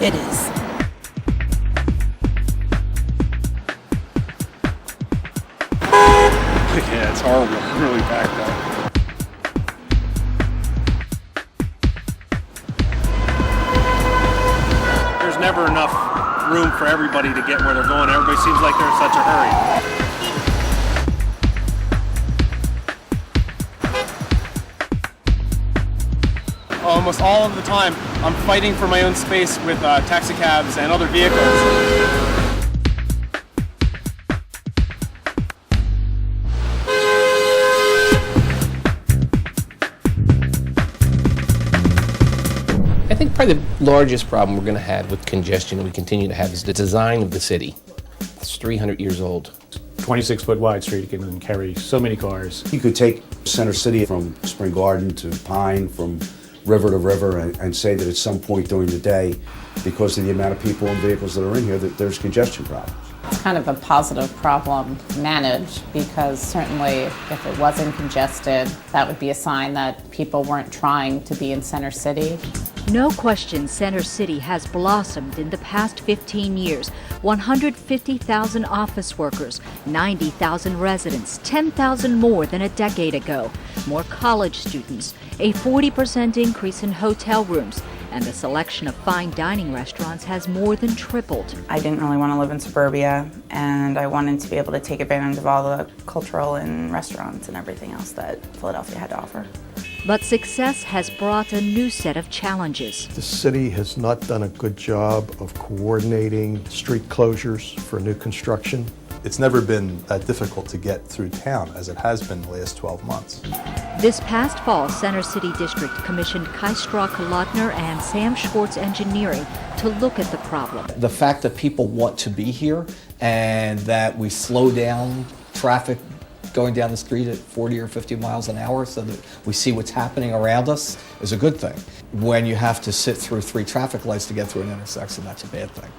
It is. Yeah, it's horrible. Really backed up. There's never enough room for everybody to get where they're going. Everybody seems like they're in such a hurry. Almost all of the time, I'm fighting for my own space with taxi cabs and other vehicles. I think probably the largest problem we're going to have with congestion, and we continue to have, is the design of the city. It's 300 years old. 26-foot wide street can carry so many cars. You could take Center City from Spring Garden to Pine, from river to river, and say that at some point during the day, because of the amount of people and vehicles that are in here, that there's congestion problems. It's kind of a positive problem to manage, because certainly if it wasn't congested, that would be a sign that people weren't trying to be in Center City. No question, Center City has blossomed in the past 15 years. 150,000 office workers, 90,000 residents, 10,000 more than a decade ago, more college students, a 40% increase in hotel rooms, and the selection of fine dining restaurants has more than tripled. I didn't really want to live in suburbia, and I wanted to be able to take advantage of all the cultural and restaurants and everything else that Philadelphia had to offer. But success has brought a new set of challenges. The city has not done a good job of coordinating street closures for new construction. It's never been that difficult to get through town as it has been the last 12 months. This past fall, Center City District commissioned Kystra Kolodner and Sam Schwartz Engineering to look at the problem. The fact that people want to be here and that we slow down traffic going down the street at 40 or 50 miles an hour so that we see what's happening around us is a good thing. When you have to sit through 3 traffic lights to get through an intersection, that's a bad thing.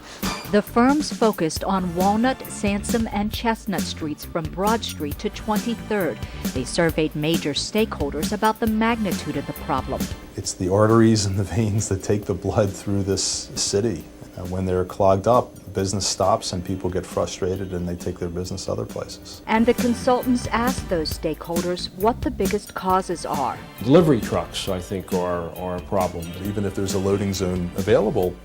The firms focused on Walnut, Sansom, and Chestnut Streets from Broad Street to 23rd. They surveyed major stakeholders about the magnitude of the problem. It's the arteries and the veins that take the blood through this city. When they're clogged up, business stops and people get frustrated and they take their business other places. And the consultants asked those stakeholders what the biggest causes are. Delivery trucks, I think, are a problem. Even if there's a loading zone available,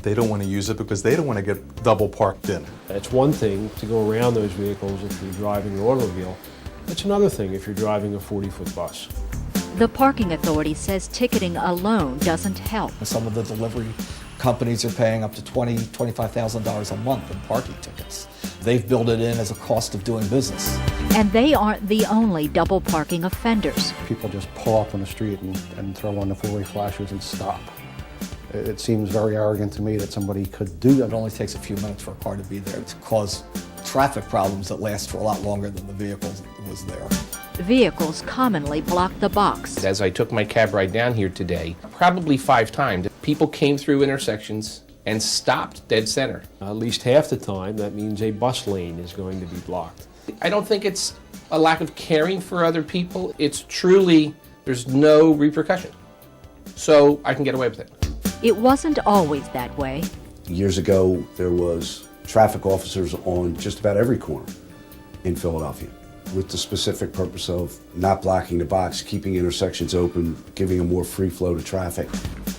they don't want to use it because they don't want to get double parked in. It's one thing to go around those vehicles if you're driving an automobile. It's another thing if you're driving a 40-foot bus. The parking authority says ticketing alone doesn't help. Some of the delivery companies are paying up to $20,000, $25,000 a month in parking tickets. They've built it in as a cost of doing business. And they aren't the only double parking offenders. People just pull up on the street and throw on the four-way flashers and stop. It seems very arrogant to me that somebody could do that. It only takes a few minutes for a car to be there to cause traffic problems that last for a lot longer than the vehicle was there. Vehicles commonly block the box. As I took my cab ride down here today, probably 5 times, people came through intersections and stopped dead center. At least half the time, that means a bus lane is going to be blocked. I don't think it's a lack of caring for other people. It's truly, there's no repercussion. So I can get away with it. It wasn't always that way. Years ago, there was traffic officers on just about every corner in Philadelphia, with the specific purpose of not blocking the box, keeping intersections open, giving a more free flow to traffic.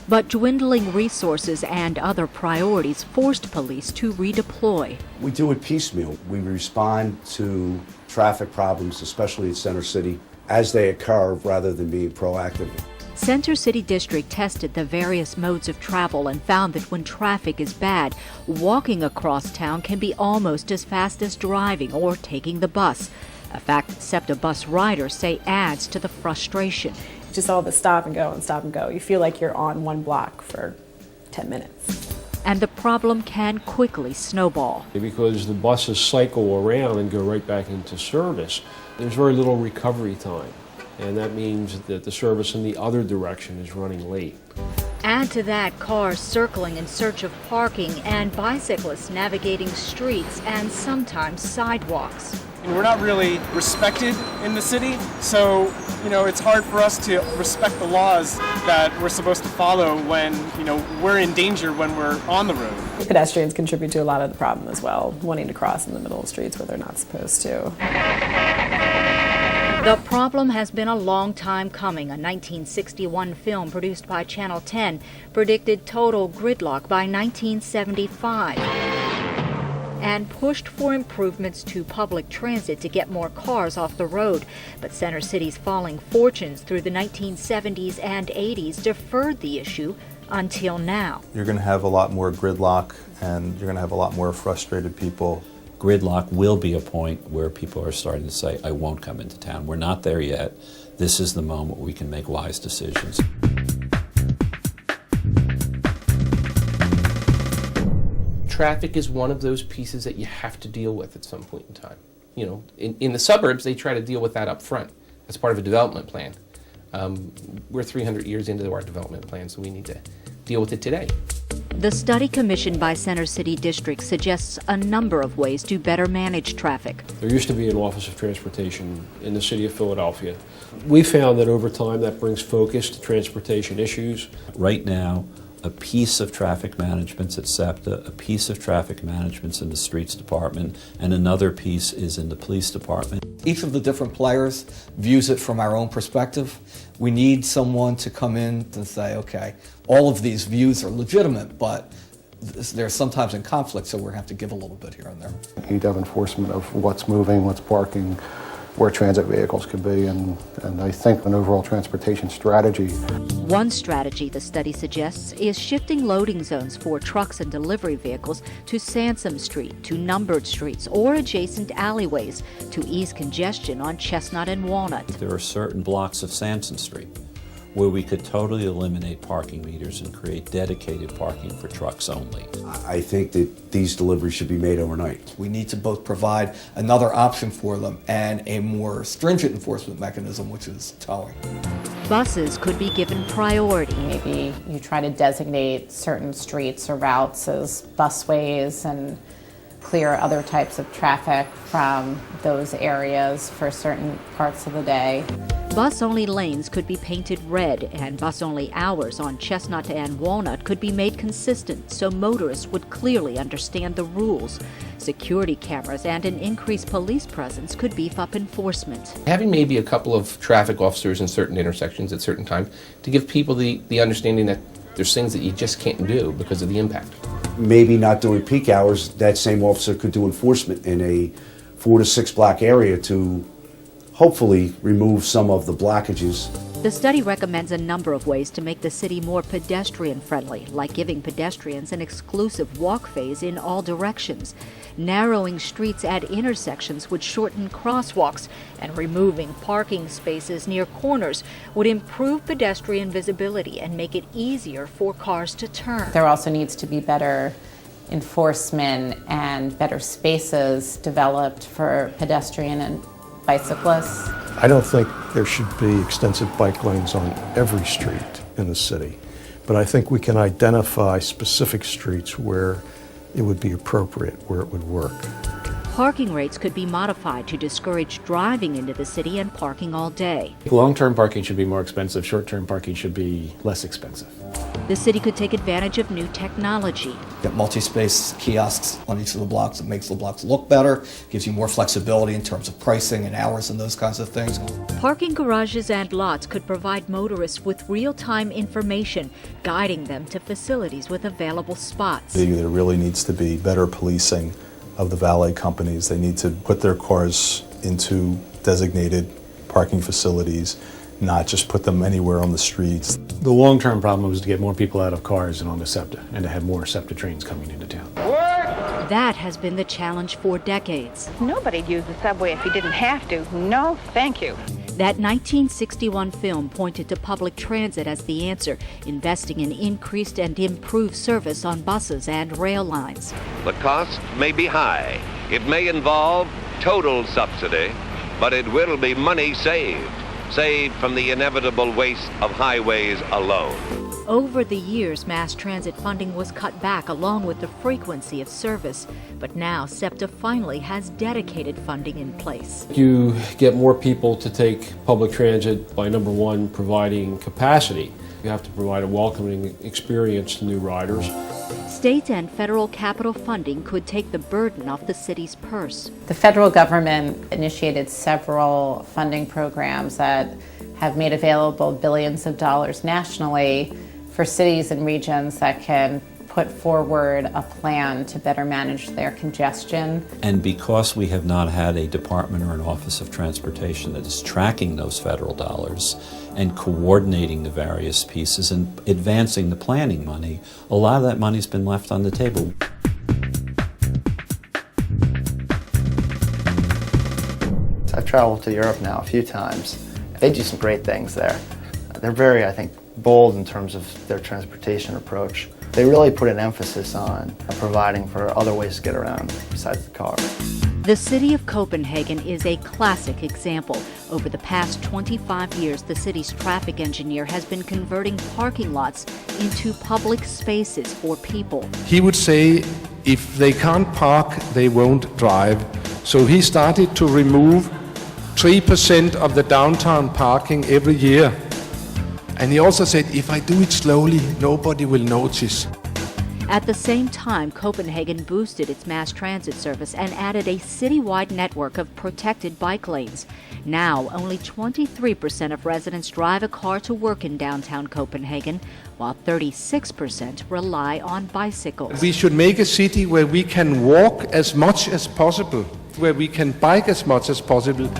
But dwindling resources and other priorities forced police to redeploy. We do it piecemeal. We respond to traffic problems, especially in Center City, as they occur rather than being proactive. Center City District tested the various modes of travel and found that when traffic is bad, walking across town can be almost as fast as driving or taking the bus. A fact SEPTA bus riders say adds to the frustration. Just all the stop and go and stop and go. You feel like you're on one block for 10 minutes. And the problem can quickly snowball. Because the buses cycle around and go right back into service, there's very little recovery time. And that means that the service in the other direction is running late. Add to that cars circling in search of parking and bicyclists navigating streets and sometimes sidewalks. We're not really respected in the city, so it's hard for us to respect the laws that we're supposed to follow when, we're in danger when we're on the road. Pedestrians contribute to a lot of the problem as well, wanting to cross in the middle of streets where they're not supposed to. The problem has been a long time coming. A 1961 film produced by Channel 10 predicted total gridlock by 1975 and pushed for improvements to public transit to get more cars off the road. But Center City's falling fortunes through the 1970s and 80s deferred the issue until now. You're going to have a lot more gridlock, and you're going to have a lot more frustrated people. Gridlock will be a point where people are starting to say, I won't come into town. We're not there yet. This is the moment we can make wise decisions. Traffic is one of those pieces that you have to deal with at some point in time. In the suburbs, they try to deal with that up front as part of a development plan. We're 300 years into our development plan, so we need to deal with it today. The study commissioned by Center City District suggests a number of ways to better manage traffic. There used to be an Office of Transportation in the city of Philadelphia. We found that over time that brings focus to transportation issues. Right now, a piece of traffic management's at SEPTA, a piece of traffic management's in the streets department, and another piece is in the police department. Each of the different players views it from our own perspective. We need someone to come in and say, okay, all of these views are legitimate, but they're sometimes in conflict, so we're going to have to give a little bit here and there. You need to have enforcement of what's moving, what's parking, where transit vehicles could be, and I think an overall transportation strategy. One strategy the study suggests is shifting loading zones for trucks and delivery vehicles to Sansom Street, to numbered streets, or adjacent alleyways to ease congestion on Chestnut and Walnut. There are certain blocks of Sansom Street where we could totally eliminate parking meters and create dedicated parking for trucks only. I think that these deliveries should be made overnight. We need to both provide another option for them and a more stringent enforcement mechanism, which is towing. Buses could be given priority. Maybe you try to designate certain streets or routes as busways and clear other types of traffic from those areas for certain parts of the day. Bus-only lanes could be painted red, and bus-only hours on Chestnut and Walnut could be made consistent so motorists would clearly understand the rules. Security cameras and an increased police presence could beef up enforcement. Having maybe a couple of traffic officers in certain intersections at certain times to give people the understanding that there's things that you just can't do because of the impact. Maybe not during peak hours, that same officer could do enforcement in a 4 to 6 block area to hopefully remove some of the blockages. The study recommends a number of ways to make the city more pedestrian-friendly, like giving pedestrians an exclusive walk phase in all directions. Narrowing streets at intersections would shorten crosswalks, and removing parking spaces near corners would improve pedestrian visibility and make it easier for cars to turn. There also needs to be better enforcement and better spaces developed for pedestrian and bicyclists. I don't think there should be extensive bike lanes on every street in the city, but I think we can identify specific streets where it would be appropriate, where it would work. Parking rates could be modified to discourage driving into the city and parking all day. Long-term parking should be more expensive, short-term parking should be less expensive. The city could take advantage of new technology. Get multi-space kiosks on each of the blocks. It makes the blocks look better, gives you more flexibility in terms of pricing and hours and those kinds of things. Parking garages and lots could provide motorists with real-time information, guiding them to facilities with available spots. There really needs to be better policing of the valet companies. They need to put their cars into designated parking facilities, not just put them anywhere on the streets. The long-term problem was to get more people out of cars and onto SEPTA, and to have more SEPTA trains coming into town. That has been the challenge for decades. Nobody'd use the subway if he didn't have to. No, thank you. That 1961 film pointed to public transit as the answer, investing in increased and improved service on buses and rail lines. The cost may be high. It may involve total subsidy, but it will be money saved from the inevitable waste of highways alone. Over the years, mass transit funding was cut back along with the frequency of service, but now SEPTA finally has dedicated funding in place. You get more people to take public transit by, number one, providing capacity. You have to provide a welcoming experience to new riders. State and federal capital funding could take the burden off the city's purse. The federal government initiated several funding programs that have made available billions of dollars nationally for cities and regions that can put forward a plan to better manage their congestion. And because we have not had a department or an Office of Transportation that is tracking those federal dollars and coordinating the various pieces and advancing the planning money, a lot of that money's been left on the table. I've traveled to Europe now a few times. They do some great things there. They're very, I think, bold in terms of their transportation approach. They really put an emphasis on providing for other ways to get around besides the car. The city of Copenhagen is a classic example. Over the past 25 years, the city's traffic engineer has been converting parking lots into public spaces for people. He would say if they can't park, they won't drive. So he started to remove 3% of the downtown parking every year. And he also said, if I do it slowly, nobody will notice. At the same time, Copenhagen boosted its mass transit service and added a citywide network of protected bike lanes. Now, only 23% of residents drive a car to work in downtown Copenhagen, while 36% rely on bicycles. We should make a city where we can walk as much as possible, where we can bike as much as possible.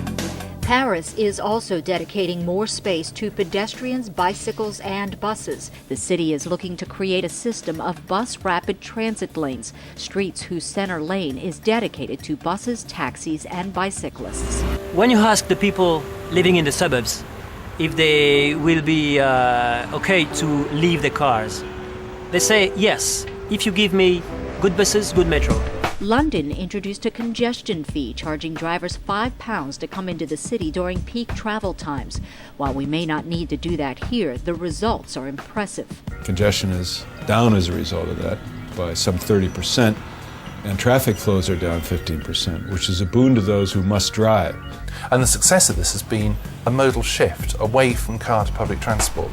Paris is also dedicating more space to pedestrians, bicycles, and buses. The city is looking to create a system of bus rapid transit lanes, streets whose center lane is dedicated to buses, taxis, and bicyclists. When you ask the people living in the suburbs if they will be okay to leave the cars, they say yes, if you give me good buses, good metro. London introduced a congestion fee, charging drivers £5 to come into the city during peak travel times. While we may not need to do that here, the results are impressive. Congestion is down as a result of that by some 30%, and traffic flows are down 15%, which is a boon to those who must drive. And the success of this has been a modal shift away from car to public transport.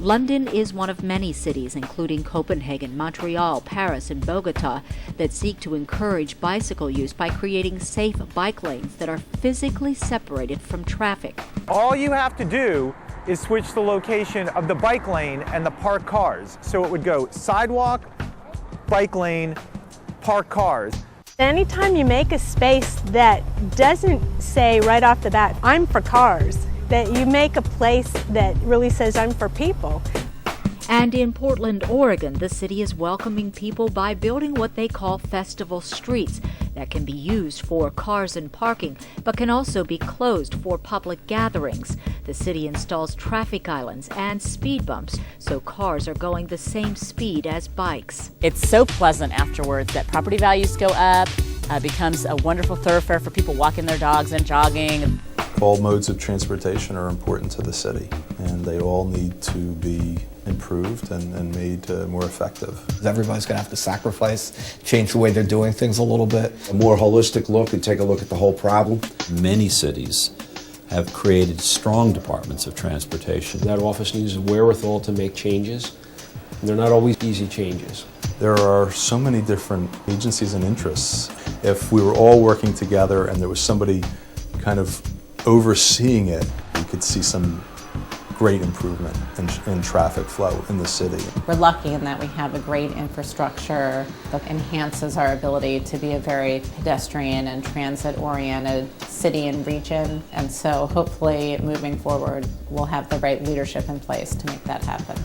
London is one of many cities, including Copenhagen, Montreal, Paris, and Bogota, that seek to encourage bicycle use by creating safe bike lanes that are physically separated from traffic. All you have to do is switch the location of the bike lane and the parked cars. So it would go sidewalk, bike lane, parked cars. Anytime you make a space that doesn't say right off the bat, I'm for cars, that you make a place that really says I'm for people. And in Portland, Oregon, the city is welcoming people by building what they call festival streets that can be used for cars and parking, but can also be closed for public gatherings. The city installs traffic islands and speed bumps, so cars are going the same speed as bikes. It's so pleasant afterwards that property values go up, becomes a wonderful thoroughfare for people walking their dogs and jogging. All modes of transportation are important to the city, and they all need to be improved and made more effective. Everybody's going to have to sacrifice, change the way they're doing things a little bit. A more holistic look and take a look at the whole problem. Many cities have created strong departments of transportation. That office needs the wherewithal to make changes, and they're not always easy changes. There are so many different agencies and interests. If we were all working together and there was somebody kind of overseeing it, we could see some great improvement in traffic flow in the city. We're lucky in that we have a great infrastructure that enhances our ability to be a very pedestrian and transit-oriented city and region. And so hopefully moving forward, we'll have the right leadership in place to make that happen.